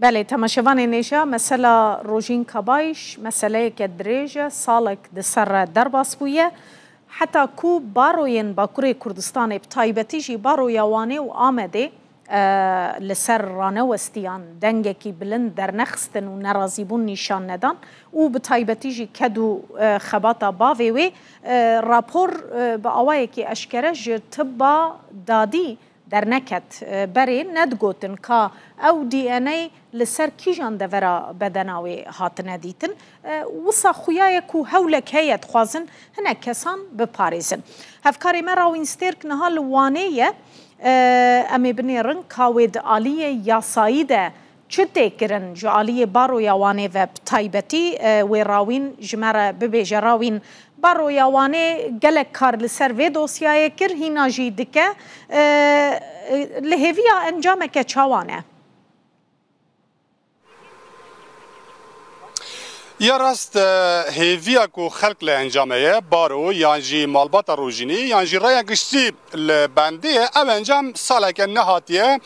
بله تماشاوان نیشا مثلا روژین کبایش مسئله که دریجه سالک دسر درباس بویه حتی کو باروین باکوری کردستان بتایبتی جی بارو یوانی و آمده لسر رانه وستیان دنگه کی بلند در نخستن و نرازیبون نشان ندان و بتایبتی جی کدو خباتا باوی وی راپور با آوائه که اشکره جی طبا دادی در نکت بری ندگوتن که او دی ان ای لسر کیجان دورا بدناوی هاتنه دیتن وصا خویای کو هولک هیت خوازن هنه کسان بپاریزن هفکاری مرا وینستیر کنها لوانه امی بنیرن کاوید آلیه یاسایی ده چه تکرن جو آلیه بارو یوانه و تایبتی و راوین جمره ببیجه راوین بارو یوانه گلک کار لسر و دوسیای کر هینا جی دکه لحویا انجامه که چاوانه یا راست هیویا کو خلق له انجامه بارو یانجی مالبات روجینی یانجی رای گشتی لبنده او انجام سالک نهاتیه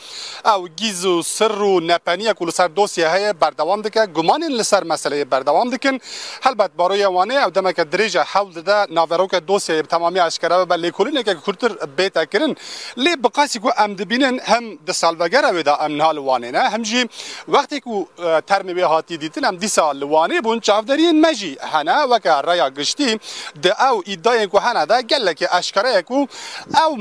او گیزو سر و نپنیه کل سر دوسیه های بردوام دکه گمان لسر مسئله بردوام دکن البته بارو یوانه او دمک دریجه حول ده ناوروک دوسیه تمامی اشکره و لیکولینه که کورتر بیت کرن لی بقاسی کو ام دبینن هم د سالوگره و ده امنال وانه نه هم جی وقتی کو ترمی به هاتی دیتن هم دی سال وانه بون چافدرین مجی هنه وکه ریا گشتی ده او ایدای کو هنه ده گله که اشکره کو او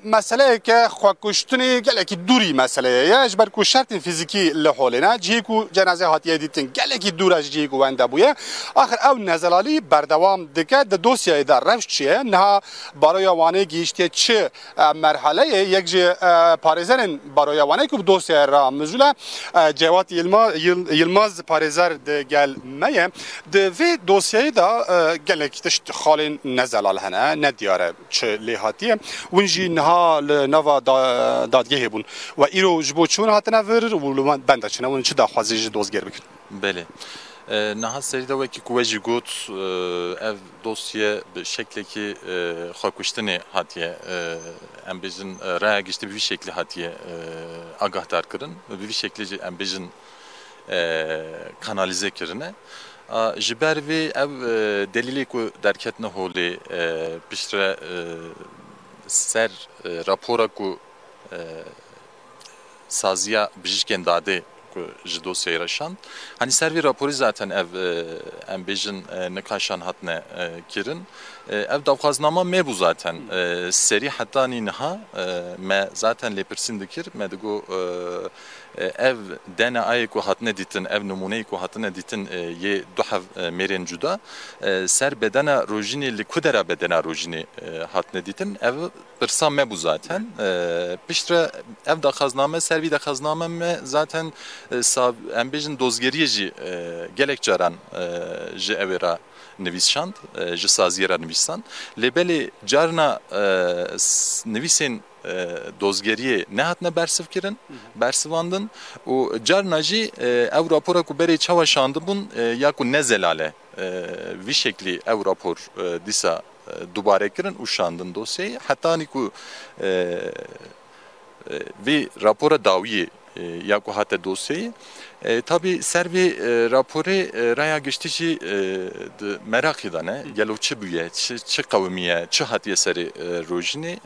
مسئله که خوکشتنی گله که دوری مسئله یا اجبر کو شرط فیزیکی لحولنا جی کو جنازه هاتیه دیتن گله که دور از جی کو ونده بویه آخر او نزلالی بردوام دکه ده دوسیه در روش چیه نه برای وانه گیشته چه مرحله یک جی پاریزرن برای وانه کو دوسیه را مزوله جوات یلماز پاریزر ده گل میه ده وی دوسیه دا گلک تشت خالین نزلال هنه ندیاره چه لیهاتیه ونجی نها لنوا دادگه بون و ایرو جبو چون هاتنه ور و بنده چنه ون چه دا خوازیج دوزگر بکن بله نها سریده وکی کوچی گوت ev dosya bir şekli ki xakuştuni hatiye embejin raya geçti bir şekli hatiye agahdar kırın bir şekli embejin kanalize kirine jiber ve ev delili ku derketne holi pişre ser rapora ku saziya bijken dade ji dosyayı raşan. Hani servi raporu zaten ev embejin nikaşan hatne kirin. Ev davkaznama me bu zaten. Seri hatta niha me zaten lepirsin dikir. Me digo ev DNA ku hatne ditin, ev numune ku hatne ditin ye duhav merin cuda. Ser bedena rojini li kudera bedena rojini hatne ditin. Ev pırsam me bu zaten. Piştre ev davkaznama servi davkaznama me zaten embejin dozgeriye ji gelek caran ji evera nivîsşand ji saziyera nivîsan lebelê carna nivîsên dozgeriye ne hatne bersiv kirin bersivandin û carna jî ew rapora ku berê çawa şandibûn ya ku ne zelale vî şeklî ew rapor dîsa dubare kirin û şandin dosyayê heta ku vê rapora dawiyê ya ku hate dosyayı tabi servi raporu raya geçtici merak edane gelo çi büye çi kavmiye çi hatiye seri rojini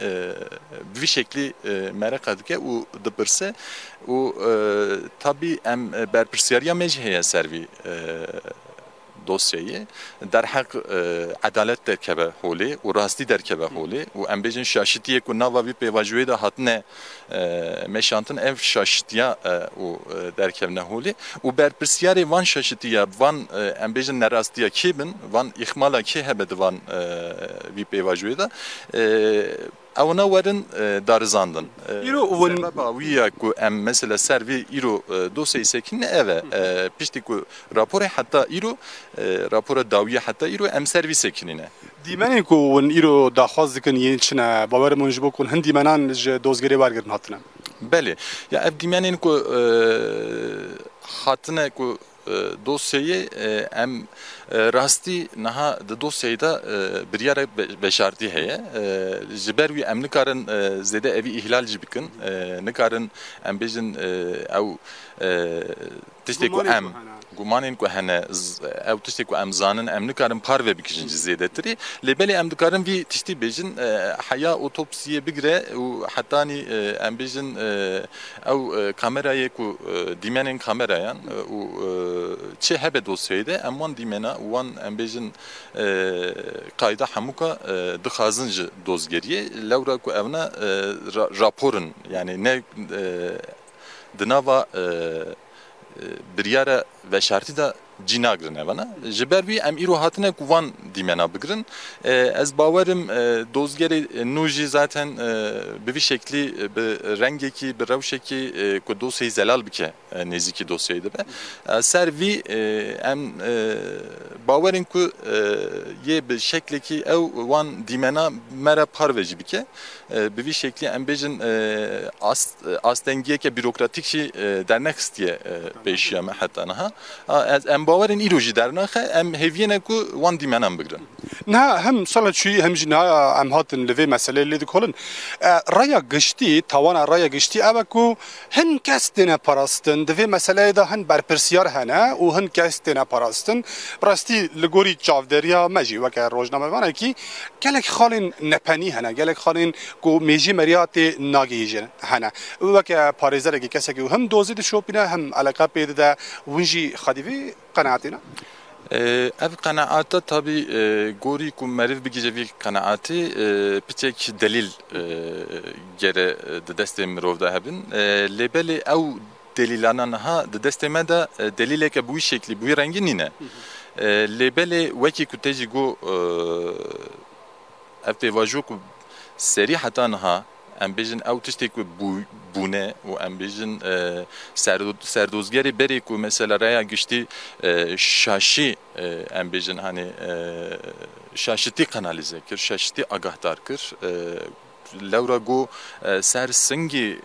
bir şekli merak edike u dıpırse u tabi em berpirsiyariya meciheye servi dosyayı derhak adalet derkebe holi u rasti derkebe holi u embejin şaşitiye ku nava vi pevajuye da hatne meşantın ev şaşitiya u derkevne holi u berpirsiyari van şaşitiya van embejin nerastiya kibin van ihmala ki hebed van vi pevajuye da Avna varın darzandın. İro bawiya ku em mesela servi iro dosyayı sekin eve pişti ku rapora hatta iro rapora dawiya hatta iro em servi sekinine. دیمنین کو ون ایرو داخواست دکن یین چنه باور منجبو کن هندی منان دوزگری وارگرن هاتنه. بله. یا ev دیمنین ku hatne ku dosyayı em rasti naha de dosyayı da biryara beşarti heye jiber wi em nikarin zede evi ihlal jibikin nikarin em bejin ew tiştek ku em gumanên ku hene ew tiştek ku em zanin em nikarin parve bikijin zêdetirî lêbelê em dikarin vî tiştî bêjin heya otopsiye bigire û hettanî em bêjin ew kamerayê ku dîmenên kamerayan û çi hebe dosyayê de em wan dîmena wan em bêjin qayda hemûka dixwazin ji dozgeriyê lewra ku ew ne raporin yani ne di nava biryara veşartî da cînagirin evana ji ber wî em îro hatine ku van dîmena bigirin ez bawerim dozgerê nû jî zaten bi vî şeklî bi rengekî bi rewşekî ku dosyayê zelal bike nêzîkî dosyayê dibe ser vî em bawerin ku yê bi şeklekî ew wan dîmena mere parve jî bike bi vî şeklî em bêjin astengiyeke bürokratik jî dernexistiye pêşiya me heta niha em bawerin îro jî dernaxe em hêviyene ku wan dîmenan bigirin. Niha hem sala çûyî hem jî niha em hatin li vê meseleyê lê dikolin raya giştî tawana raya giştî ew e ku hin kes têne parastin di vê meseleyê de hin berpirsiyar hene û hin kes têne parastin rastî li gorî çavderiya me jî weke rojnamevanekî gelek xalên nepenî hene gelek xalên ku mêjî meriya tê nagihîjin hene weke parêzerekî kesekî û hem dozî dişopîne hem eleqa pê dide wî jî xedîvî qenaetîne ev qenaata tabii gorî ku meriv bigîje vî qenaatî piçek delîl gere di destê mirov de hebin lêbelê ew delîlana niha di destê me de delîleke bi wî şeklî bi wî rengî nîne lêbelê wekî ku tê jî got ev pêvajo ku serî heta niha em bêjin ew tiştê ku bûne û em bêjin serdozgerê berê ku mesela raya giştî şaşî em bêjin hani şaşitî kanalize kir şaşitî agahdar kir lewra got ser singê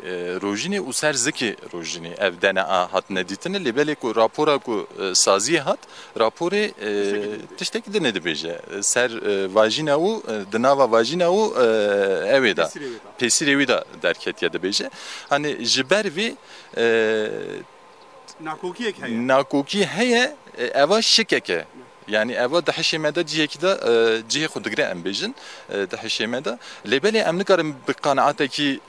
rojînê û ser zikê rojînê ev DNA hatine dîtine lêbelê ku rapora ku saziyê hat raporê tiştekî din dibêje ser vajîna û di nava vajîna û evê da pêsîrê wî da derketiye dibêje hani ji ber vê nakokî heye eva şikeke yani eva di hişê me de cihekî de cihê xwe digire em bêjin di hişê me de lêbelê em nikarin bi qenaetekî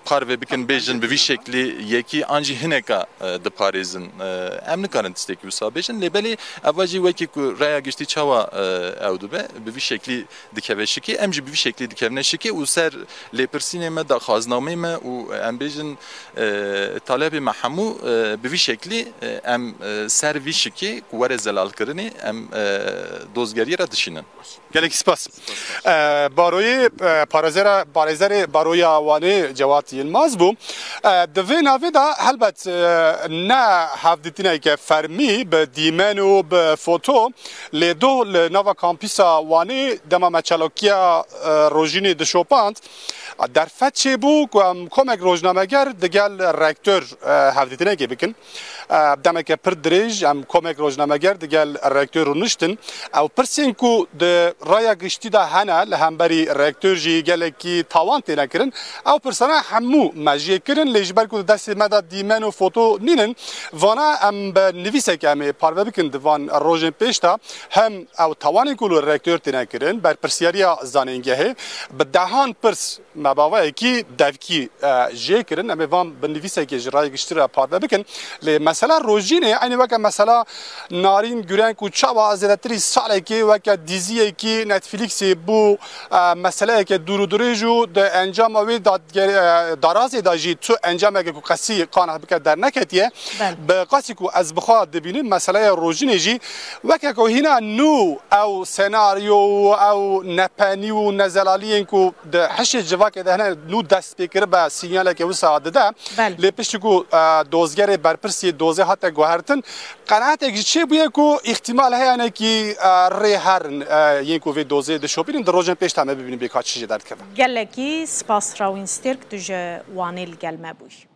parve bikin bêjin bi vî şeklî yekî an jî hineka diparêzin em nikarin tiştekî wisa bêjin lêbelê eva jî wekî ku raya giştî çawa ew dibe bi vî şeklî dikeve şikê em jî bi vî şeklî dikevne şikê û ser lêpirsînê me daxwazinameyê me û em bêjin talebê me hemû bi vî şeklî em ser vî şikê ku were zelalkirinê em dozgeriyê re dişînin. Gelek spas. Baroyê parêzerê baroya wanê Cevat Yılmaz bû. Di vê navê de helbet ne hevdîtineke fermî bi dîmen û bi foto lê do li nava kampîsa wanê dema me çalokiya rojînê dişopand derfet çêbû ku em komek rojnameger digel rektör hevdîtinekê bikin. Demeke pir dirêj em komek rojnameger digel rektör û niştin ew pirsên ku di raya giştî de hene li hemberî rektör jî gelekî tawan têne kirin ew pirsana hemû me jê kirin lê ji ber ku di destê me de dîmen û foto nînin vana em bi nivîseke em ê parve bikin di van rojên pêş de hem ew tawanên ku li rektör têne kirin berpirsiyariya zanîngehê bi dehan pirs me bavayekî devkî jê kirin em ê van bi nivîsekê ji raya giştî re parve bikin lê mesela rojînê aynı weke mesela narîn güreng û çawa zêdetirî salekê weke dîziyekî Netflixê bû meseleyeke dûr û dirêj û di encama wê darazê da jî tu encameke ku qesî qana bike derneketiye bi qasî ku ez bixwe dibînim meseleya rojînê jî weke ku hîna nû ew senaryo ew nepenî û nezelaliyên ku di hişê civakê de hene nû dest pêkir be sinyaleke wisa dide lê piştî ku dozgerê berpirsiyê dozê hate guhertin qenaetek jî çê bûye ku îhtimal heyanekî rê herin yên ku vê dozê dişopînin di rojên pêş de me bibînin bêka çi jê derdikeve. Gelekî spas rawîn stêrk tu ji wanê li gel me bûyî.